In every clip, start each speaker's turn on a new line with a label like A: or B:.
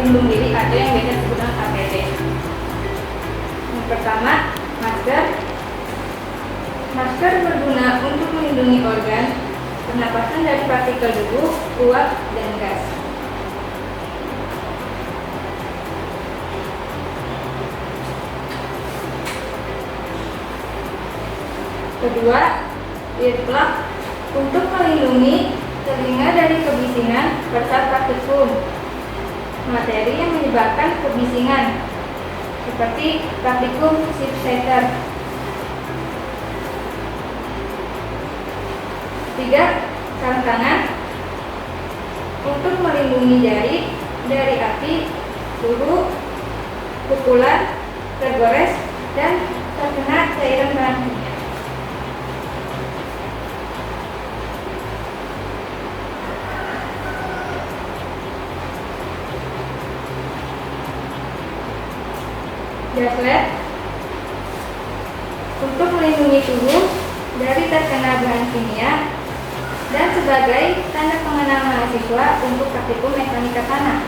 A: pelindung diri atau yang biasa disebut dengan APD. Yang pertama, masker. Masker berguna untuk melindungi organ pernapasan dari partikel debu, uap, dan gas. Kedua, earplug untuk melindungi telinga dari kebisingan serta partikel materi yang menyebabkan kebisingan, seperti partikel shifter. Tiga, sarung tangan untuk melindungi jari dari api, suhu, pukulan, tergores, dan terkena cairan bahan kimia. Jaslet untuk melindungi tubuh dari terkena bahan kimia dan sebagai tanda pengenal mahasiswa untuk praktikum mekanika tanah.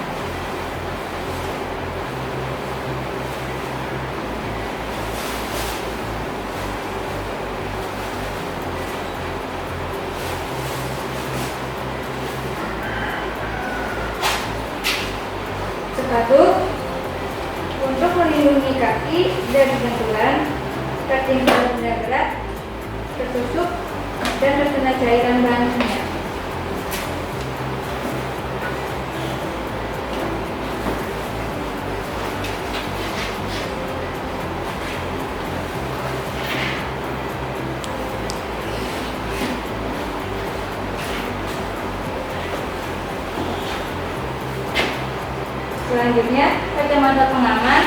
A: Sepatu untuk melindungi kaki dari benturan, tertimpa benda berat, tertusuk, dan terkena cairan bahan kimia. Selanjutnya, kacamata pengaman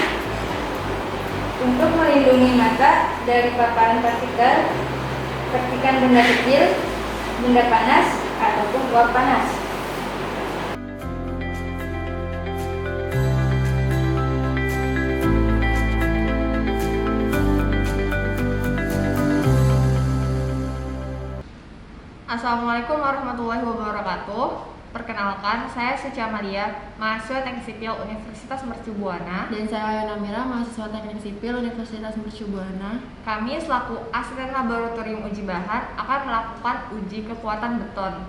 A: untuk melindungi mata dari paparan partikel, percikan benda kecil, benda panas, ataupun uap panas.
B: Assalamualaikum warahmatullahi wabarakatuh. Perkenalkan, saya Suci Amalia, mahasiswa Teknik Sipil Universitas Mercu Buana.
C: Dan saya Ayana Mira, mahasiswa Teknik Sipil Universitas Mercu Buana.
B: Kami selaku asisten laboratorium uji bahan akan melakukan uji kekuatan beton.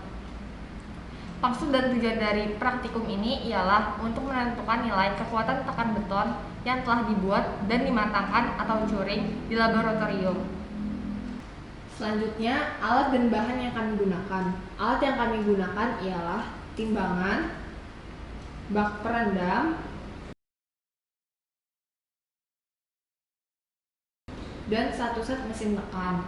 B: Maksud dan tujuan dari praktikum ini ialah untuk menentukan nilai kekuatan tekan beton yang telah dibuat dan dimatangkan atau curing di laboratorium.
C: Selanjutnya, alat dan bahan yang kami gunakan. Alat yang kami gunakan ialah timbangan, bak perendam, dan satu set mesin tekan.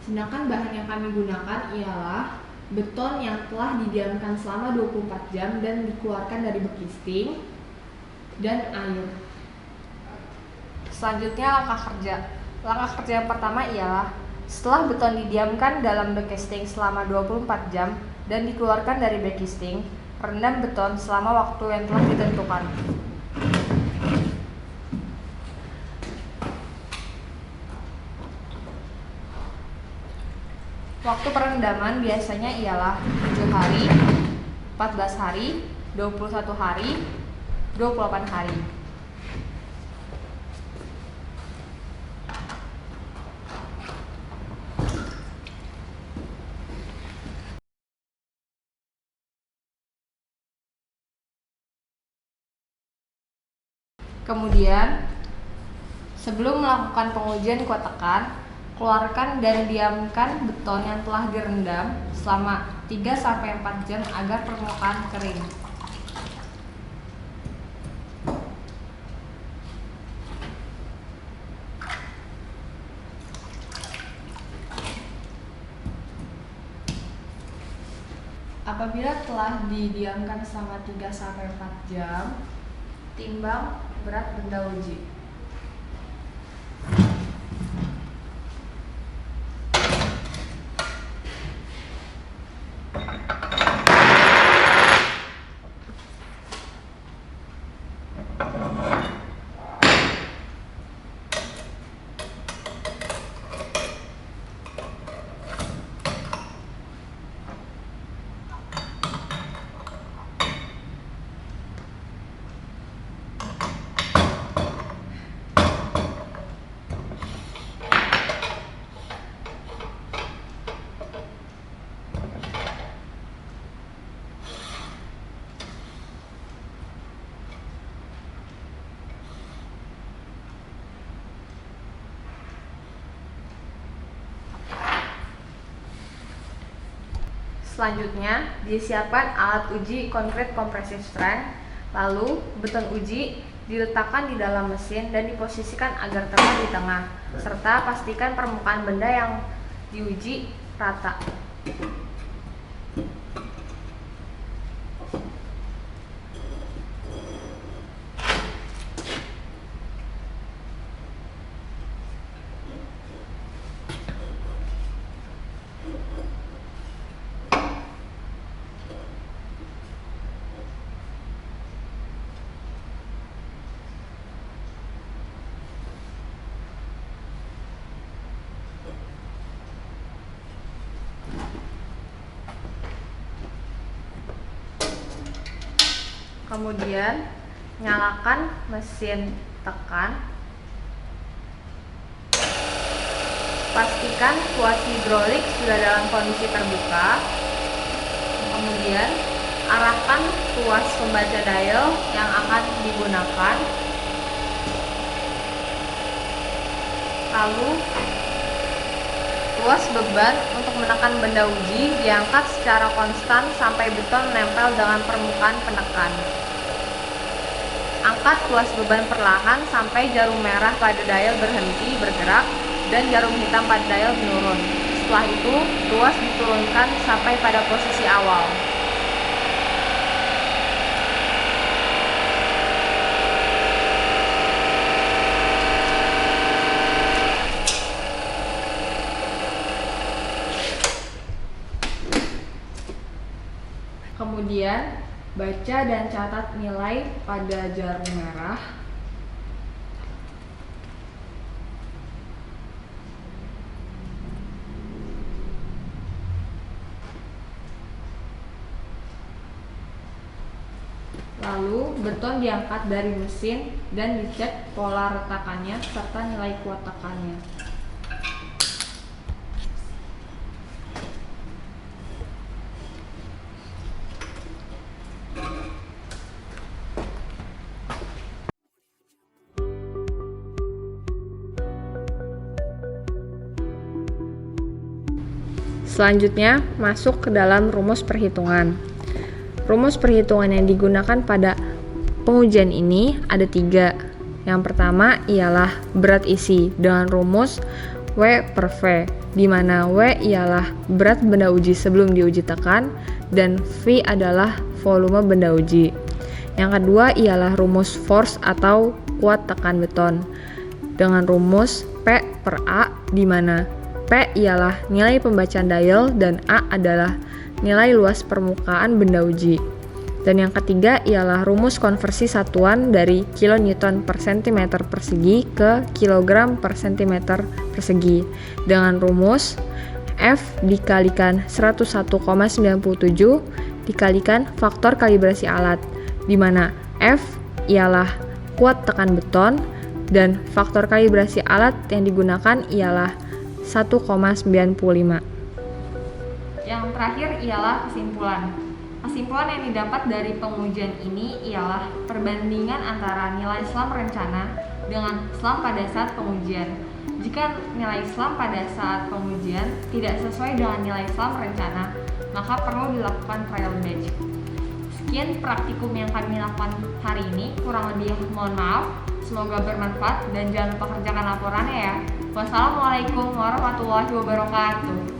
C: Sedangkan bahan yang kami gunakan ialah beton yang telah didiamkan selama 24 jam dan dikeluarkan dari bekisting, dan air.
B: Selanjutnya, langkah kerja. Langkah kerja yang pertama ialah setelah beton didiamkan dalam backcasting selama 24 jam dan dikeluarkan dari backcasting, rendam beton selama waktu yang telah ditentukan. Waktu perendaman biasanya ialah 7 hari, 14 hari, 21 hari, 28 hari. Kemudian, sebelum melakukan pengujian kuat tekan, keluarkan dan diamkan beton yang telah direndam selama 3-4 jam agar permukaan kering. Apabila telah didiamkan selama 3-4 jam, timbang berat benda uji. Selanjutnya, disiapkan alat uji concrete compressive strength. Lalu, beton uji diletakkan di dalam mesin dan diposisikan agar tepat di tengah, serta pastikan permukaan benda yang diuji rata. Kemudian, nyalakan mesin tekan. Pastikan tuas hidrolik sudah dalam kondisi terbuka. Kemudian, arahkan tuas pembaca dial yang akan digunakan. Lalu, tuas beban untuk menekan benda uji diangkat secara konstan sampai beton menempel dengan permukaan penekan. Angkat tuas beban perlahan sampai jarum merah pada dial berhenti bergerak dan jarum hitam pada dial menurun. Setelah itu, tuas diturunkan sampai pada posisi awal.
C: Kemudian, baca dan catat nilai pada jarum merah. Lalu, beton diangkat dari mesin dan dicek pola retakannya serta nilai kuat tekannya. Selanjutnya, masuk ke dalam rumus perhitungan. Rumus perhitungan yang digunakan pada pengujian ini ada 3. Yang pertama ialah berat isi dengan rumus W per V, di mana W ialah berat benda uji sebelum diuji tekan dan V adalah volume benda uji. Yang kedua ialah rumus force atau kuat tekan beton dengan rumus P per A, di mana P ialah nilai pembacaan dial dan A adalah nilai luas permukaan benda uji. Dan yang ketiga ialah rumus konversi satuan dari kilonewton per centimeter persegi ke kilogram per centimeter persegi dengan rumus F dikalikan 101,97 dikalikan faktor kalibrasi alat, di mana F ialah kuat tekan beton dan faktor kalibrasi alat yang digunakan ialah 1,95.
B: Yang terakhir ialah kesimpulan. Kesimpulan yang didapat dari pengujian ini ialah perbandingan antara nilai SLAM rencana dengan SLAM pada saat pengujian. Jika nilai SLAM pada saat pengujian tidak sesuai dengan nilai SLAM rencana, maka perlu dilakukan trial batch. Sekian praktikum yang kami lakukan hari ini, kurang lebih mohon maaf. Semoga bermanfaat dan jangan lupa kerjakan laporannya ya. Wassalamualaikum warahmatullahi wabarakatuh.